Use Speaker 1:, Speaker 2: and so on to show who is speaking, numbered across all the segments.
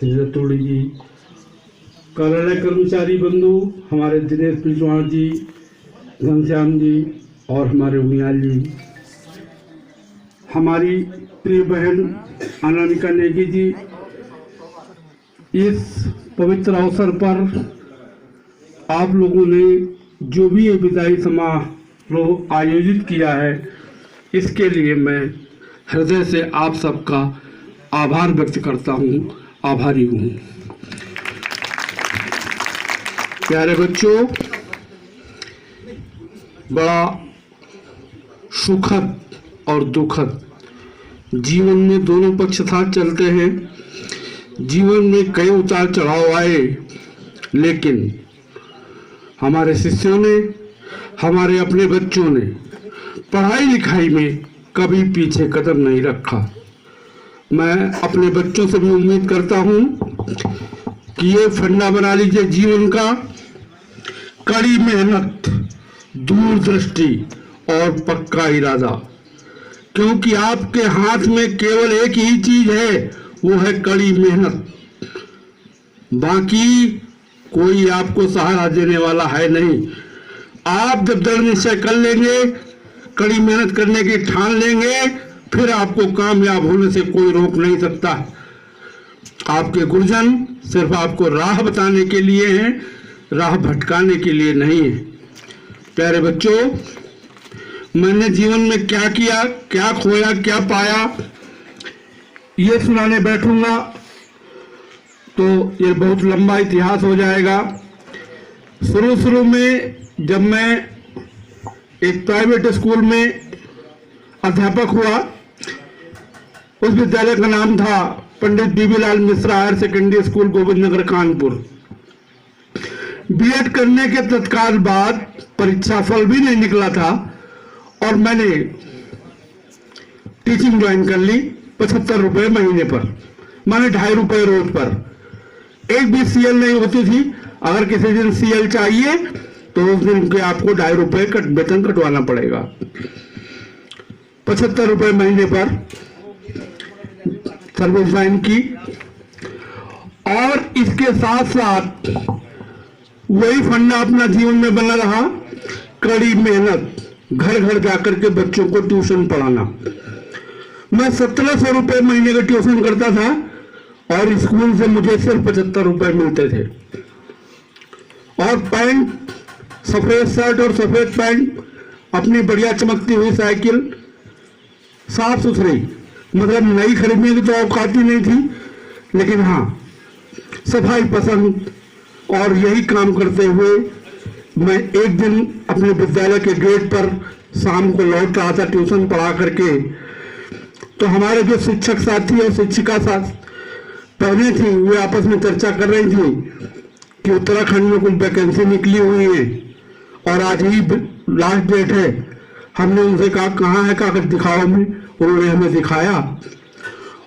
Speaker 1: रतोड़ी जी, कार्यालय कर्मचारी बंधु हमारे दिनेश पिलचौहान जी, घनश्याम जी और हमारे उनियाल जी, हमारी प्रिय बहन अनामिका नेगी जी, इस पवित्र अवसर पर आप लोगों ने जो भी ये विदाई समारोह आयोजित किया है, इसके लिए मैं हृदय से आप सबका आभार व्यक्त करता हूँ, आभारी हूँ। प्यारे बच्चों, बड़ा सुखद और दुखद जीवन में दोनों पक्ष साथ चलते हैं। जीवन में कई उतार चढ़ाव आए, लेकिन हमारे शिष्यों ने, हमारे अपने बच्चों ने पढ़ाई लिखाई में कभी पीछे कदम नहीं रखा। मैं अपने बच्चों से भी उम्मीद करता हूँ कि ये फंडा बना लीजिए जीवन का, कड़ी मेहनत, दूरदृष्टि और पक्का इरादा, क्योंकि आपके हाथ में केवल एक ही चीज है, वो है कड़ी मेहनत। बाकी कोई आपको सहारा देने वाला है नहीं। आप जब दृढ़ निश्चय कर लेंगे, कड़ी मेहनत करने की ठान लेंगे, फिर आपको कामयाब होने से कोई रोक नहीं सकता। आपके गुरुजन सिर्फ आपको राह बताने के लिए हैं, राह भटकाने के लिए नहीं है। प्यारे बच्चों, मैंने जीवन में क्या किया, क्या खोया, क्या पाया, ये सुनाने बैठूंगा तो ये बहुत लंबा इतिहास हो जाएगा। शुरू में जब मैं एक प्राइवेट स्कूल में अध्यापक हुआ, उस विद्यालय का नाम था Pandit BB Lal Mishra higher secondary school, Govind Nagar, Kanpur. BEd करने के तत्काल बाद परीक्षा फल भी नहीं निकला था और मैंने टीचिंग ज्वाइन कर ली 75 रुपए महीने पर, माने 2.5 रुपए रोज पर। एक भी सीएल नहीं होती थी। अगर किसी दिन सीएल चाहिए तो उस दिन के आपको 2.5 रुपए वेतन कटवाना पड़ेगा। 75 रुपए महीने पर सर्विस ज्वाइन की और इसके साथ साथ वही फंडा अपना जीवन में बना रहा, कड़ी मेहनत, घर घर जाकर के बच्चों को ट्यूशन पढ़ाना। मैं 1700 रुपए महीने का ट्यूशन करता था और स्कूल से मुझे सिर्फ 75 रुपए मिलते थे। और पैंट, सफेद शर्ट और सफेद पैंट, अपनी बढ़िया चमकती हुई साइकिल, साफ सुथरी, मतलब नई खरीदने की तो औकात ही नहीं थी, लेकिन हाँ सफाई पसंद। और यही काम करते हुए मैं एक दिन अपने विद्यालय के गेट पर शाम को लौट रहा था ट्यूशन पढ़ा करके, तो हमारे जो शिक्षक साथी और शिक्षिका साथ पहले थी, वे आपस में चर्चा कर रही थी कि उत्तराखंड में कुछ वैकेंसी निकली हुई है और आज ही लास्ट डेट है। हमने उनसे कहा कहाँ है कागज दिखाओ में, उन्होंने हमें दिखाया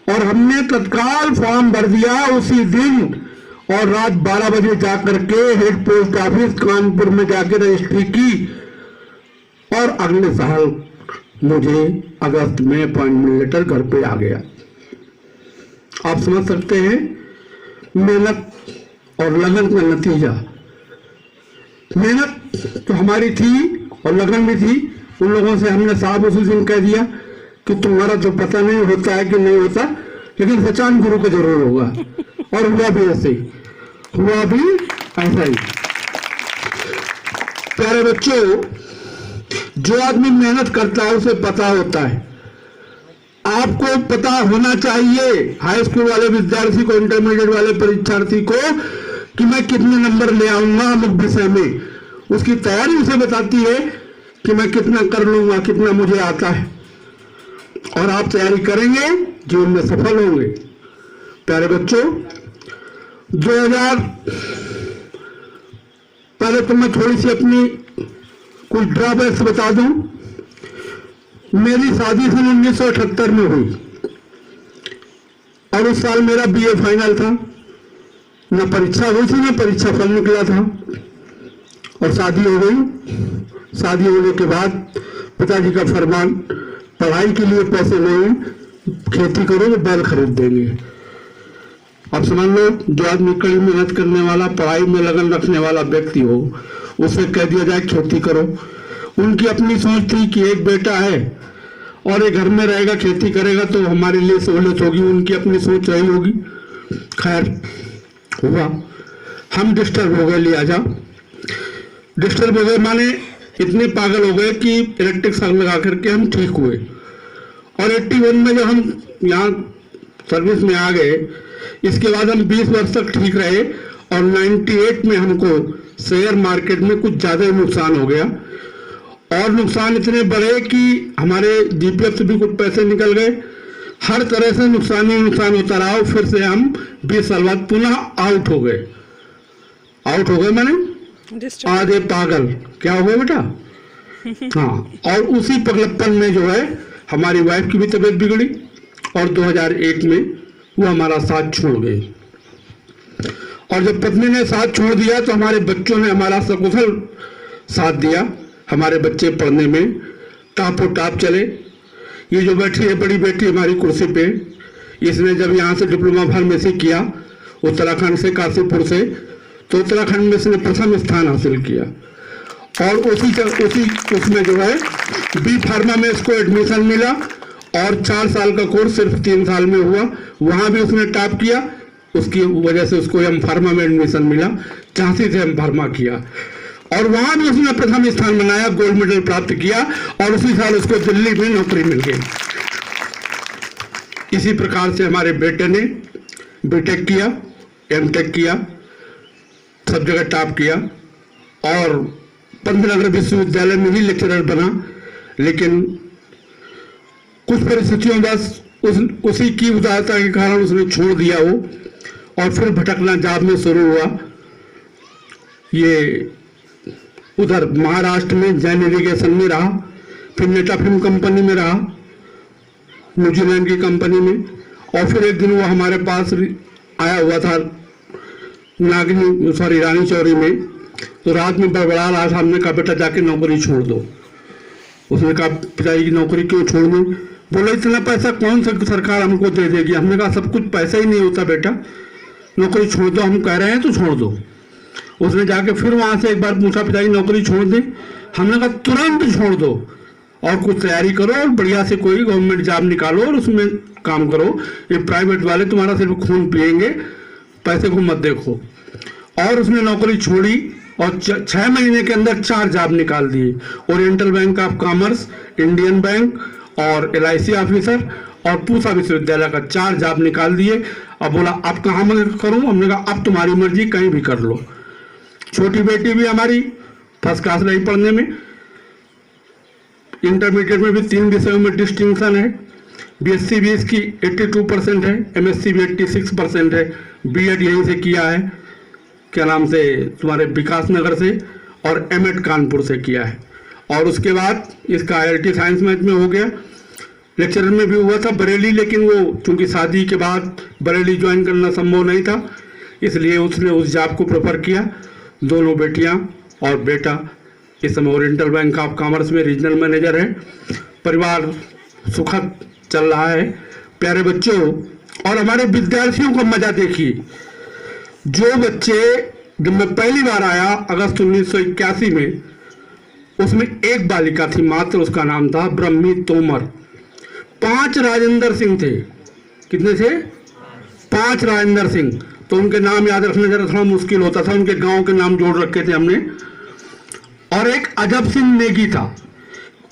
Speaker 1: और हमने तत्काल फॉर्म भर दिया उसी दिन और रात 12 बजे जाकर के हेड पोस्ट ऑफिस कानपुर में जाके रजिस्ट्री की और अगले साल मुझे अगस्त में अपॉइंटमेंट लेटर घर पे आ गया। आप समझ सकते हैं मेहनत और लगन का नतीजा। मेहनत तो हमारी थी और लगन भी थी। उन लोगों से हमने साहब उसी दिन कह दिया कि तुम्हारा तो पता नहीं होता है कि नहीं होता, लेकिन सचान गुरु को जरूर होगा। और हुआ भी ऐसे ही, हुआ भी ऐसा ही। प्यारे बच्चों, जो आदमी मेहनत करता है उसे पता होता है। आपको पता होना चाहिए, हाई स्कूल वाले विद्यार्थी को, इंटरमीडिएट वाले परीक्षार्थी को, कि मैं कितने नंबर ले आऊंगा अमुक विषय में। उसकी तैयारी उसे बताती है कि मैं कितना कर लूंगा, कितना मुझे आता है। और आप तैयारी करेंगे, जीवन में सफल होंगे। प्यारे बच्चों, 2000 पहले तो मैं थोड़ी सी अपनी कुछ ड्रॉबैक्स बता दूं। मेरी शादी सन 1978 में हुई और उस साल मेरा बीए फाइनल था। न परीक्षा हुई थी, न परीक्षा फल निकला था और शादी हो गई। शादी होने के बाद पिताजी का फरमान, पढ़ाई के लिए पैसे नहीं, खेती करो तो बैल खरीद देंगे। अब समझ लो, जो आदमी कड़ी मेहनत करने वाला, पढ़ाई में लगन रखने वाला व्यक्ति हो, उसे कह दिया जाए खेती करो। उनकी अपनी सोच थी कि एक बेटा है और एक घर में रहेगा, खेती करेगा तो हमारे लिए सहूलियत होगी, उनकी अपनी सोच रही होगी। खैर हुआ, हम डिस्टर्ब हो गए, लिहाजा डिस्टर्ब हो गए माने इतने पागल हो गए कि इलेक्ट्रिक शॉक लगा करके हम ठीक हुए। और 81 में जब हम यहाँ सर्विस में आ गए, इसके बाद हम 20 वर्ष तक ठीक रहे और 98 में हमको शेयर मार्केट में कुछ ज़्यादा ही नुकसान हो गया। और नुकसान इतने बढ़े कि हमारे जीपीएफ से भी कुछ पैसे निकल गए। हर तरह से नुकसान ही नुकसान होता रहा। फिर से हम 20 साल बाद पुनः आउट हो गए। आउट हो गए माने आधे पागल। क्या हो गए बेटा? हाँ, और उसी पगलप्पन में जो है हमारी वाइफ की भी तबीयत बिगड़ी और 2001 में वो हमारा साथ छोड़ गई। और जब पत्नी ने साथ छोड़ दिया तो हमारे बच्चों ने हमारा सकुशल साथ दिया। हमारे बच्चे पढ़ने में टापो टाप चले। ये जो बैठी है बड़ी बेटी हमारी कुर्सी पे, इसने जब यहाँ से डिप्लोमा फार्मेसी किया उत्तराखंड से, काशीपुर से, तो उत्तराखंड में इसने प्रथम स्थान हासिल किया। और उसमें जो है बी फार्मा में इसको एडमिशन मिला और 4 साल का कोर्स सिर्फ 3 साल में हुआ। वहाँ भी उसने टॉप किया, उसकी वजह से उसको एम फार्मा में एडमिशन मिला। झांसी से एम फार्मा किया और वहाँ भी उसने प्रथम स्थान बनाया, गोल्ड मेडल प्राप्त किया और उसी साल उसको दिल्ली में नौकरी मिल गई। इसी प्रकार से हमारे बेटे ने बीटेक किया, एमटेक किया, सब जगह टॉप किया और पंतनगर विश्वविद्यालय में भी लेक्चरर बना। लेकिन कुछ परिस्थितियों बस उसी की उदारता के कारण उसने छोड़ दिया वो, और फिर भटकना जॉब में शुरू हुआ। ये उधर महाराष्ट्र में जैन इरिगेशन में रहा, फिर नेटा फिल्म कंपनी में रहा, न्यूजीलैंड की कंपनी में। और फिर एक दिन वो हमारे पास आया हुआ था रानी चौरी में। तो रात में बड़बड़ा रहा था। हमने कहा बेटा जाके नौकरी छोड़ दो। उसने कहा पिताजी की नौकरी क्यों छोड़ दूं? बोला इतना पैसा कौन सा सरकार हमको दे देगी? हमने कहा सब कुछ पैसा ही नहीं होता बेटा, नौकरी छोड़ दो, हम कह रहे हैं तो छोड़ दो। उसने जाके फिर वहां से एक बार पूछा पिताजी नौकरी छोड़ दे? हमने कहा तुरंत छोड़ दो और कुछ तैयारी करो और बढ़िया से कोई गवर्नमेंट जॉब निकालो और उसमें काम करो। ये प्राइवेट वाले तुम्हारा सिर्फ खून पिएंगे, पैसे को मत देखो। और उसने नौकरी छोड़ी और 6 महीने के अंदर 4 जॉब निकाल दिए। Oriental bank of commerce, Indian bank और LIC ऑफिसर और पूसा विश्वविद्यालय का 4 जॉब निकाल दिए। अब बोला अब कहाँ मैं करूँ? हमने कहा अब तुम्हारी मर्जी, कहीं भी कर लो। छोटी बेटी भी हमारी फर्स्ट क्लास रही पढ़ने में, इंटरमीडिएट में भी 3 विषयों में डिस्टिंक्शन है। BSc भी इसकी 82% है, MSc भी 86% है। B.Ed यहीं से किया है, क्या नाम से, तुम्हारे विकास नगर से, और M.Ed कानपुर से किया है। और उसके बाद इसका IIT साइंस मैथ में हो गया। लेक्चरर में भी हुआ था बरेली, लेकिन वो चूंकि शादी के बाद बरेली ज्वाइन करना संभव नहीं था, इसलिए उसने उस जॉब को प्रेफर किया। दोनों बेटियां और बेटा इस समय ओरिएंटल बैंक ऑफ कॉमर्स में रीजनल मैनेजर है। परिवार सुखद चल रहा है। प्यारे बच्चों, और हमारे विद्यार्थियों का मजा देखिए। जो बच्चे, जब मैं पहली बार आया अगस्त 1981 में, उसमें एक बालिका थी मात्र, उसका नाम था ब्रह्मी तोमर। 5 राजेंद्र सिंह थे। कितने थे? 5 राजेंद्र सिंह। तो उनके नाम याद रखना जरा थोड़ा मुश्किल होता था, उनके गांव के नाम जोड़ रखे थे हमने। और एक अजब सिंह नेगी था।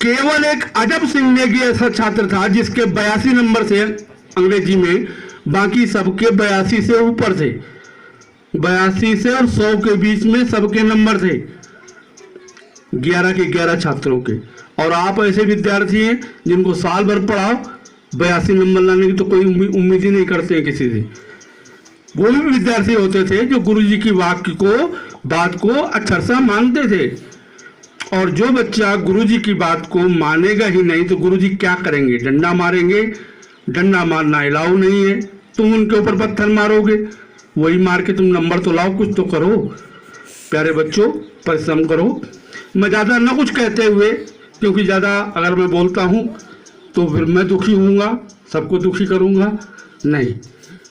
Speaker 1: केवल एक अजब सिंह नेगी ऐसा छात्र था जिसके 82 नंबर से अंग्रेजी में, बाकी सबके 82 से ऊपर थे। 82 से और 100 के बीच में सबके नंबर थे, 11 के 11 छात्रों के। और आप ऐसे विद्यार्थी हैं जिनको साल भर पढ़ाओ, 82 नंबर लाने की तो कोई उम्मीद ही नहीं करते हैं किसी से। वो भी विद्यार्थी होते थे जो गुरुजी की वाक्य को, बात को अक्षरशः मानते थे। और जो बच्चा गुरुजी की बात को मानेगा ही नहीं तो गुरुजी क्या करेंगे? डंडा मारेंगे। डंडा मारना अलाउ नहीं है। तुम उनके ऊपर पत्थर मारोगे, वही मार के तुम नंबर तो लाओ, कुछ तो करो। प्यारे बच्चों, परिश्रम करो। मैं ज़्यादा ना कुछ कहते हुए, क्योंकि ज़्यादा अगर मैं बोलता हूँ तो फिर मैं दुखी होऊंगा, सबको दुखी करूँगा। नहीं,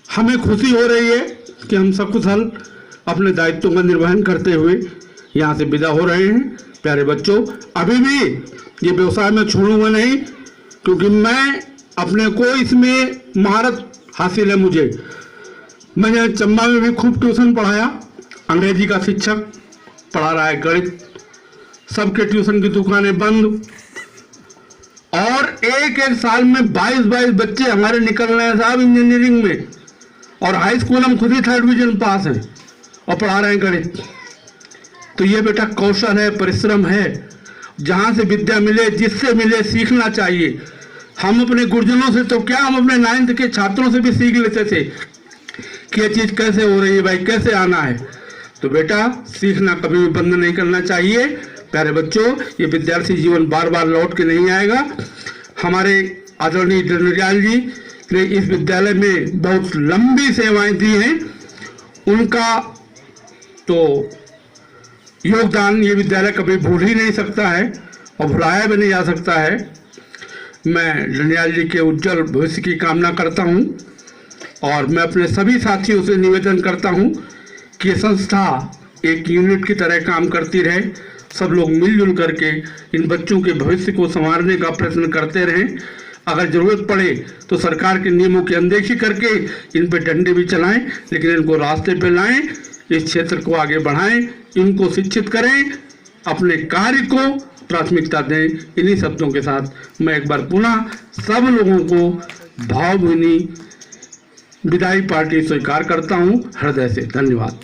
Speaker 1: हमें खुशी हो रही है कि हम सकुशल अपने दायित्वों का निर्वहन करते हुए यहाँ से विदा हो रहे हैं। प्यारे बच्चों, अभी भी ये व्यवसाय में छोड़ूंगा नहीं, क्योंकि मैं अपने को इसमें महारत हासिल है। मैंने चंबा में भी खूब ट्यूशन पढ़ाया, अंग्रेजी का शिक्षक पढ़ा रहा है, गणित, सबके ट्यूशन की दुकानें बंद, और एक साल में 22 बच्चे हमारे निकल रहे हैं साहब इंजीनियरिंग में, और हाई स्कूल हम खुद ही 3rd डिवीजन पास हैं और पढ़ा रहे हैं गणित। तो ये बेटा कौशल है, परिश्रम है। जहाँ से विद्या मिले, जिससे मिले, सीखना चाहिए। हम अपने गुरुजनों से तो क्या, हम अपने 9th के छात्रों से भी सीख लेते थे कि ये चीज़ कैसे हो रही है भाई, कैसे आना है। तो बेटा सीखना कभी भी बंद नहीं करना चाहिए। प्यारे बच्चों, ये विद्यार्थी जीवन बार बार लौट के नहीं आएगा। हमारे आदरणीय दंडयाल जी ने इस विद्यालय में बहुत लंबी सेवाएं दी हैं, उनका तो योगदान ये विद्यालय कभी भूल ही नहीं सकता है और भुलाया भी नहीं जा सकता है। मैं दंडयाल जी के उज्जवल भविष्य की कामना करता हूँ, और मैं अपने सभी साथियों से निवेदन करता हूँ कि संस्था एक यूनिट की तरह काम करती रहे। सब लोग मिलजुल करके इन बच्चों के भविष्य को संवारने का प्रयत्न करते रहें। अगर ज़रूरत पड़े तो सरकार के नियमों की अनदेखी करके इन पे डंडे भी चलाएं, लेकिन इनको रास्ते पे लाएं, इस क्षेत्र को आगे बढ़ाएं, इनको शिक्षित करें, अपने कार्य को प्राथमिकता दें। इन्हीं शब्दों के साथ मैं एक बार पुनः सब लोगों को भावभीनी विदाई पार्टी स्वीकार करता हूँ हृदय से। धन्यवाद।